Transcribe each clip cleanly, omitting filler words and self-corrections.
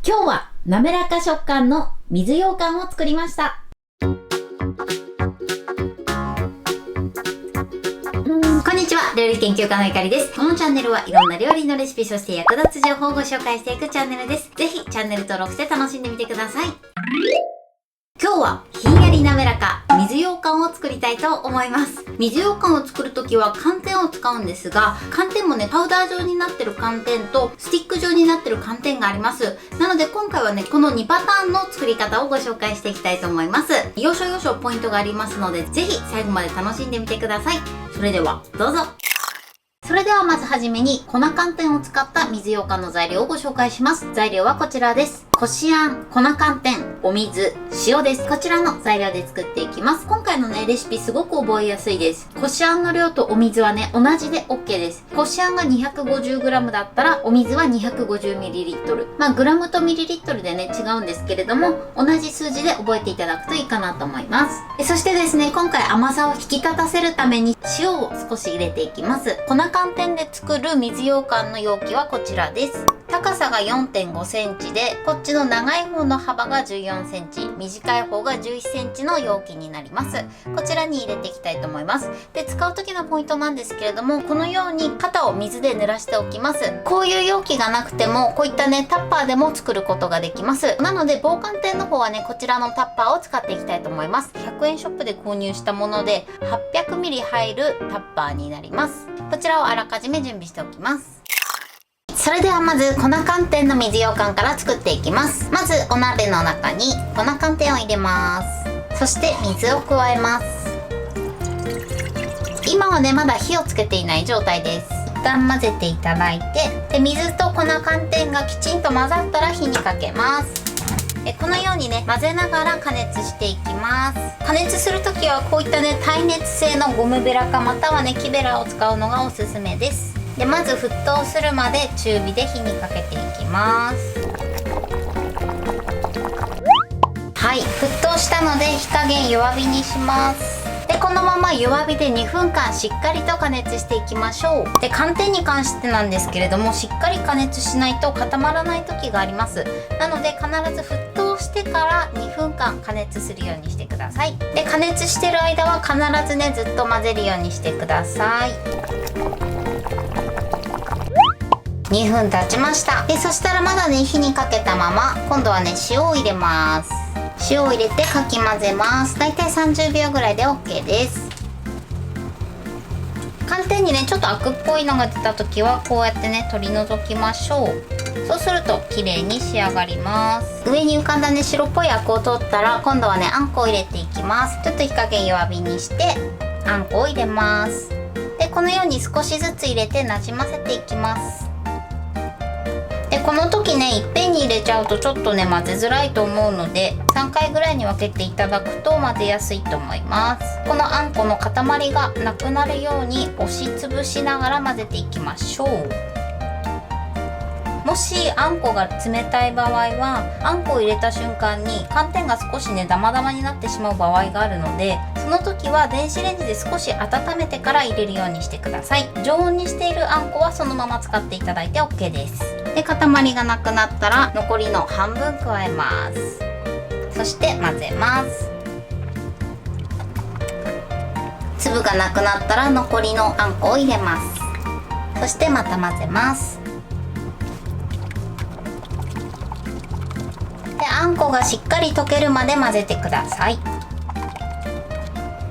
今日は滑らか食感の水羊羹を作りました。こんにちは、料理研究家のゆかりです。このチャンネルはいろんな料理のレシピ、そして役立つ情報をご紹介していくチャンネルです。ぜひチャンネル登録して楽しんでみてください。今日はひんやり滑らか水羊羹を作りたいと思います。水羊羹を作るときは寒天を使うんですが、寒天もね、パウダー状になってる寒天とスティック状になってる寒天があります。なので今回はね、この2パターンの作り方をご紹介していきたいと思います。要所要所ポイントがありますので、ぜひ最後まで楽しんでみてください。それではどうぞ。それではまずはじめに粉寒天を使った水羊羹の材料をご紹介します。材料はこちらです。こしあん、粉寒天、お水、塩です。こちらの材料で作っていきます。今回のね、レシピすごく覚えやすいです。こしあんの量とお水はね、同じで OK です。こしあんが 250g だったら、お水は 250ml。まあ、グラムとミリリットルでね、違うんですけれども、同じ数字で覚えていただくといいかなと思います。そしてですね、今回甘さを引き立たせるために塩を少し入れていきます。粉寒天で作る水羊羹の容器はこちらです。高さが 4.5 センチで、こっちの長い方の幅が14センチ、短い方が11センチの容器になります。こちらに入れていきたいと思います。で、使う時のポイントなんですけれども、このように肩を水で濡らしておきます。こういう容器がなくても、こういったね、タッパーでも作ることができます。なので、防寒天の方はね、こちらのタッパーを使っていきたいと思います。100円ショップで購入したもので、800ml 入るタッパーになります。こちらをあらかじめ準備しておきます。それではまず粉寒天の水羊羹から作っていきます。まずお鍋の中に粉寒天を入れます。そして水を加えます。今はね、まだ火をつけていない状態です。一旦混ぜていただいて、で水と粉寒天がきちんと混ざったら火にかけます。このようにね、混ぜながら加熱していきます。加熱するときはこういったね、耐熱性のゴムベラかまたはね、木べらを使うのがおすすめです。で、まず沸騰するまで中火で火にかけていきます。はい、沸騰したので火加減弱火にします。で、このまま弱火で2分間しっかりと加熱していきましょう。で、寒天に関してなんですけれども、しっかり加熱しないと固まらない時があります。なので必ず沸騰してから2分間加熱するようにしてください。で、加熱してる間は必ずね、ずっと混ぜるようにしてください。2分経ちました。で、そしたらまだね、火にかけたまま今度はね、塩を入れます。塩を入れてかき混ぜます。だいたい30秒ぐらいで OK です。寒天にね、ちょっとアクっぽいのが出た時はこうやってね、取り除きましょう。そうすると綺麗に仕上がります。上に浮かんだね、白っぽいアクを取ったら今度はね、あんこを入れていきます。ちょっと火加減弱火にしてあんこを入れます。で、このように少しずつ入れてなじませていきます。で、この時ね、いっぺんに入れちゃうとちょっとね、混ぜづらいと思うので3回ぐらいに分けていただくと混ぜやすいと思います。このあんこの塊がなくなるように押しつぶしながら混ぜていきましょう。もしあんこが冷たい場合は、あんこを入れた瞬間に寒天が少しね、ダマダマになってしまう場合があるので、その時は電子レンジで少し温めてから入れるようにしてください。常温にしているあんこはそのまま使っていただいて OK です。で、塊がなくなったら残りの半分加えます。そして混ぜます。粒がなくなったら残りのあんこを入れます。そしてまた混ぜます。で、あんこがしっかり溶けるまで混ぜてください。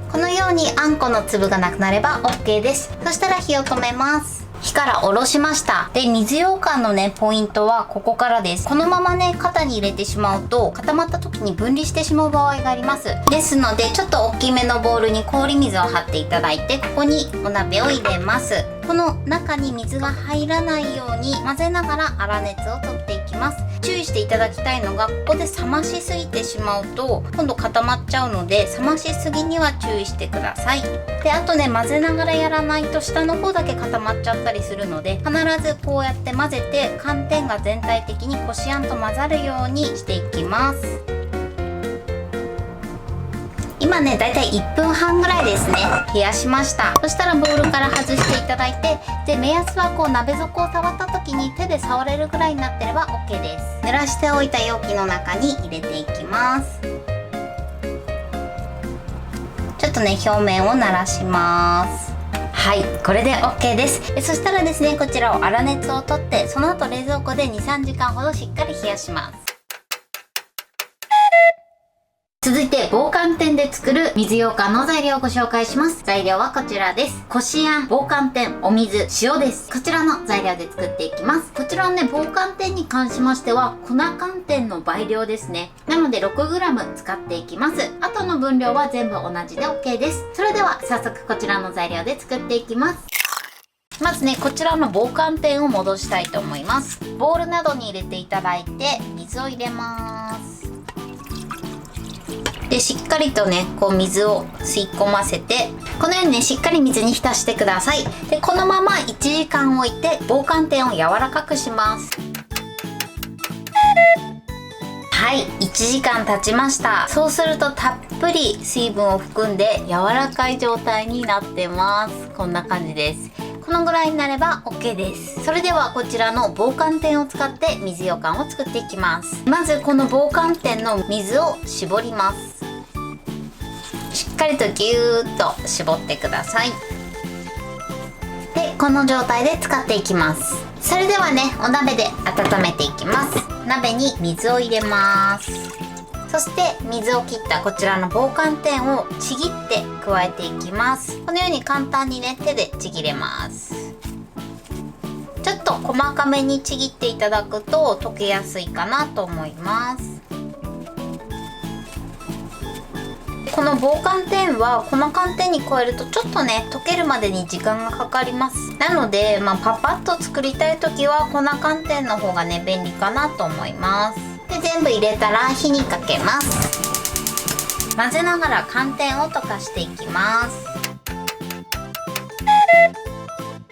このようにあんこの粒がなくなれば OK です。そしたら火を止めます。火から下ろしました。で、水羊羹のね、ポイントはここからです。このままね、型に入れてしまうと固まった時に分離してしまう場合があります。ですので、ちょっと大きめのボウルに氷水を張っていただいて、ここにお鍋を入れます。この中に水が入らないように混ぜながら粗熱を取っていきます。注意していただきたいのが、ここで冷ましすぎてしまうと今度固まっちゃうので、冷ましすぎには注意してください。で、あとね、混ぜながらやらないと下の方だけ固まっちゃったりするので、必ずこうやって混ぜて寒天が全体的にこしあんと混ざるようにしていきます。今ねだいたい1分半ぐらいですね冷やしました。そしたらボウルから外していただいて、で目安はこう鍋底を触った時に手で触れるぐらいになってれば OK です。濡らしておいた容器の中に入れていきます。ちょっとね表面を慣らします。はい、これで OK です。そしたらですねこちらを粗熱を取って、その後冷蔵庫で 2,3 時間ほどしっかり冷やします。続いて棒寒天で作る水羊羹の材料をご紹介します。材料はこちらです。こしあん、棒寒天、お水、塩です。こちらの材料で作っていきます。こちらのね棒寒天に関しましては粉寒天の倍量ですね。なので 6g 使っていきます。あとの分量は全部同じで OK です。それでは早速こちらの材料で作っていきます。まずねこちらの棒寒天を戻したいと思います。ボウルなどに入れていただいて水を入れます。でしっかりとねこう水を吸い込ませて、このようにねしっかり水に浸してください。でこのまま1時間置いて棒寒天を柔らかくします。はい、1時間経ちました。そうするとたっぷり水分を含んで柔らかい状態になってます。こんな感じです。このぐらいになれば OK です。それではこちらの棒寒天を使って水羊羹を作っていきます。まずこの棒寒天の水を絞ります。しっかりとぎゅーっと絞ってください。でこの状態で使っていきます。それではねお鍋で温めていきます。鍋に水を入れます。そして水を切ったこちらの棒寒天をちぎって加えていきます。このように簡単にね手でちぎれます。ちょっと細かめにちぎっていただくと溶けやすいかなと思います。この棒寒天は粉寒天に加えるとちょっとね溶けるまでに時間がかかります。なのでパパッと作りたい時は粉寒天の方がね便利かなと思います。で全部入れたら火にかけます。混ぜながら寒天を溶かしていきます。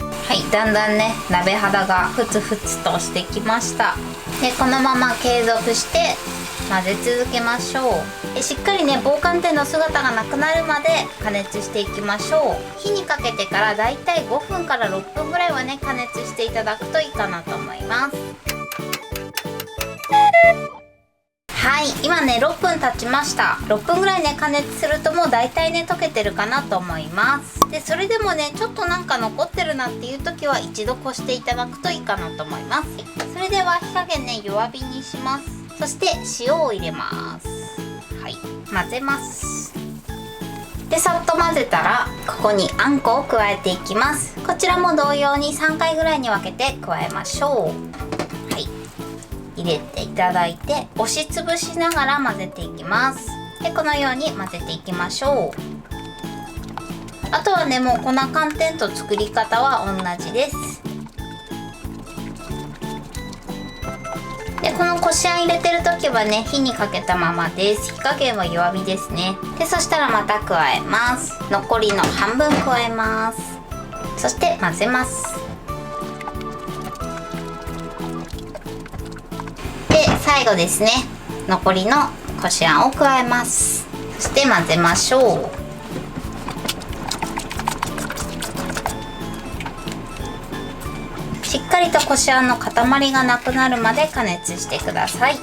はい、だんだんね鍋肌がふつふつとしてきました。でこのまま継続して混ぜ続けましょう。しっかりね棒寒天の姿がなくなるまで加熱していきましょう。火にかけてからだいたい5分から6分ぐらいはね加熱していただくといいかなと思います。はい、今ね6分経ちました。6分ぐらいね加熱するともうだいたいね溶けてるかなと思います。でそれでもねちょっとなんか残ってるなっていう時は一度こしていただくといいかなと思います。それでは火加減ね弱火にします。そして塩を入れます。はい、混ぜます。でさっと混ぜたらここにあんこを加えていきます。こちらも同様に3回ぐらいに分けて加えましょう。はい、入れていただいて押しつぶしながら混ぜていきます。でこのように混ぜていきましょう。あとはねもう粉寒天と作り方は同じです。でこのこしあん入れてる時はね火にかけたままです。火加減は弱火ですね。でそしたらまた加えます。残りの半分加えます。そして混ぜます。で最後ですね残りのこしあんを加えます。そして混ぜましょう。しっかりとこしあんの塊がなくなるまで加熱してください。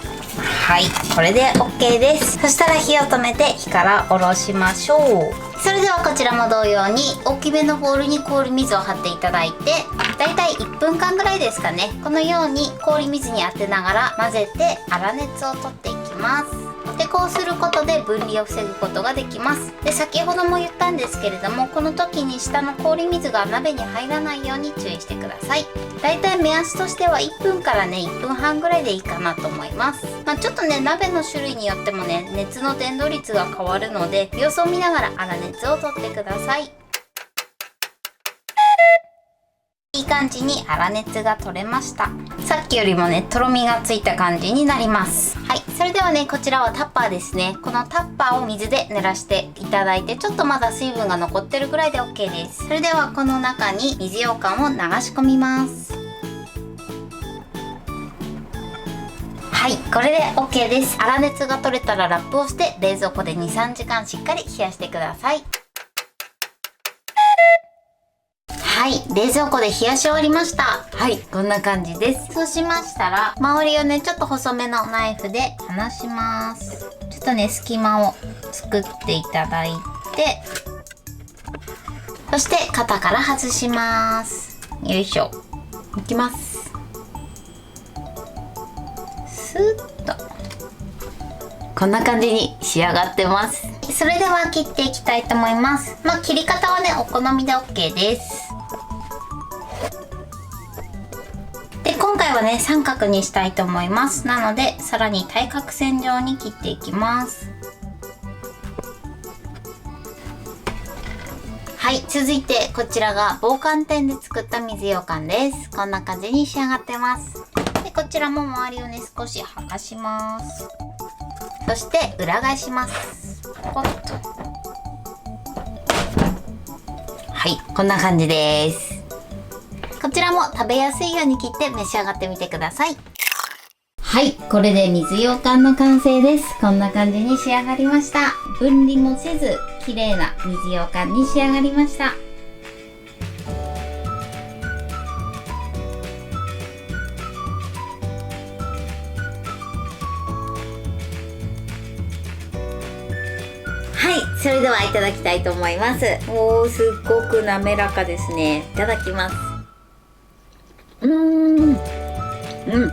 はい、これで OK です。そしたら火を止めて火から下ろしましょう。それではこちらも同様に大きめのボウルに氷水を張っていただいて、だいたい1分間ぐらいですかね、このように氷水に当てながら混ぜて粗熱を取っていきます。でこうすることで分離を防ぐことができます。で先ほども言ったんですけれども、この時に下の氷水が鍋に入らないように注意してください。だいたい目安としては1分からね1分半ぐらいでいいかなと思います。ちょっとね鍋の種類によってもね熱の伝導率が変わるので様子を見ながら粗熱を取ってください。いい感じに粗熱が取れました。さっきよりもねとろみがついた感じになります。はい、それではねこちらはタッパーですね。このタッパーを水で濡らしていただいて、ちょっとまだ水分が残ってるぐらいで OK です。それではこの中に水羊羹を流し込みます。はい、これで OK です。粗熱が取れたらラップをして冷蔵庫で 2,3 時間しっかり冷やしてください。はい、冷蔵庫で冷やし終わりました。はい、こんな感じです。そうしましたら、周りをね、ちょっと細めのナイフで離します。ちょっとね、隙間を作っていただいて、そして肩から外します。よいしょ。いきます。スーッと。こんな感じに仕上がってます。それでは切っていきたいと思います。切り方はね、お好みで OK です。で、今回はね、三角にしたいと思います。なので、さらに対角線上に切っていきます。はい、続いてこちらが棒寒天で作った水羊羹です。こんな感じに仕上がってます。で、こちらも周りをね、少し剥がします。そして裏返します。ポッと。はい、こんな感じです。こちらも食べやすいように切って召し上がってみてください。はい、これで水羊羹の完成です。こんな感じに仕上がりました。分離もせず綺麗な水羊羹に仕上がりました。はい、それではいただきたいと思います。おー、すっごく滑らかですね。いただきます。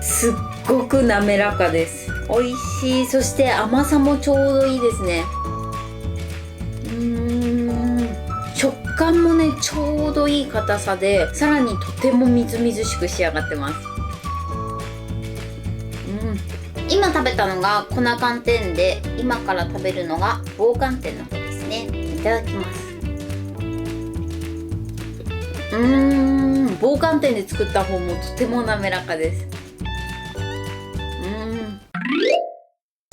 すっごく滑らかです。美味しい。そして甘さもちょうどいいですね。食感もね、ちょうどいい硬さで、さらにとてもみずみずしく仕上がってます。今食べたのが粉寒天で、今から食べるのが棒寒天の方ですね。いただきます。棒寒天で作った方もとても滑らかです。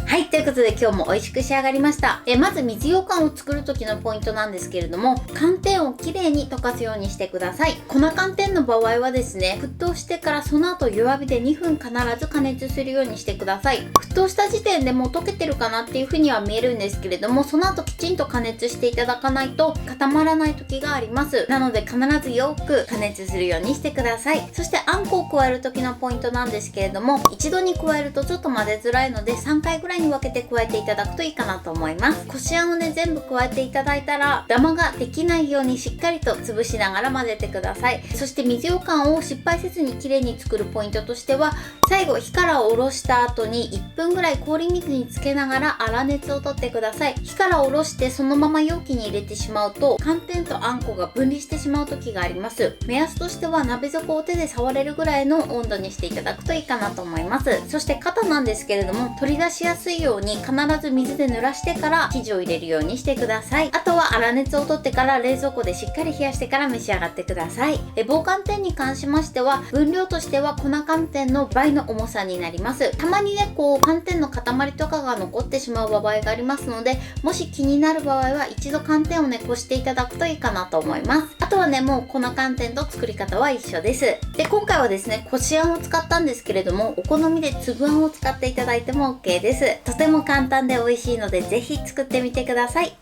はい、ということで今日も美味しく仕上がりました。まず水羊羹を作る時のポイントなんですけれども、寒天をきれいに溶かすようにしてください。粉寒天の場合はですね、沸騰してからその後弱火で2分必ず加熱するようにしてください。沸騰した時点でもう溶けてるかなっていう風には見えるんですけれども、その後きちんと加熱していただかないと固まらない時があります。なので必ずよく加熱するようにしてください。そしてあんこを加える時のポイントなんですけれども、一度に加えるとちょっと混ぜづらいので3回ぐらいに分けて加えていただくといいかなと思います。こしあんをね、全部加えていただいたらダマができないようにしっかりと潰しながら混ぜてください。そして水羊羹を失敗せずにきれいに作るポイントとしては、最後火から下ろした後に1分ぐらい氷水につけながら粗熱を取ってください。火から下ろしてそのまま容器に入れてしまうと寒天とあんこが分離してしまう時があります。目安としては鍋底を手で触れるぐらいの温度にしていただくといいかなと思います。そして型なんですけれども、取り出しやすいように必ず水で濡らしてから生地を入れるようにしてください。あとは粗熱を取ってから冷蔵庫でしっかり冷やしてから召し上がってください。棒寒天に関しましては分量としては粉寒天の倍の重さになります。たまにね、寒天の塊とかが残ってしまう場合がありますので、もし気になる場合は一度寒天をね、こしていただくといいかなと思います。あとはね、もう粉寒天と作り方は一緒です。で、今回はですね、こしあんを使ったんですけれども、お好みで粒あんを使っていただいても OK です。とても簡単で美味しいので、ぜひ作ってみてください。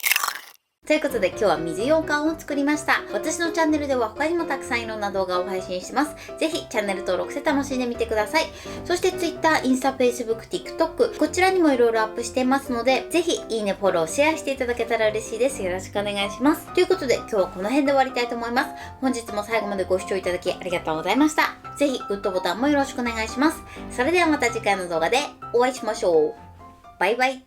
ということで今日は水羊羹を作りました。私のチャンネルでは他にもたくさんいろんな動画を配信してます。ぜひチャンネル登録して楽しんでみてください。そして Twitter、インスタ、Facebook、TikTok、こちらにもいろいろアップしていますので、ぜひいいね、フォロー、シェアしていただけたら嬉しいです。よろしくお願いします。ということで今日はこの辺で終わりたいと思います。本日も最後までご視聴いただきありがとうございました。ぜひグッドボタンもよろしくお願いします。それではまた次回の動画でお会いしましょう。バイバイ。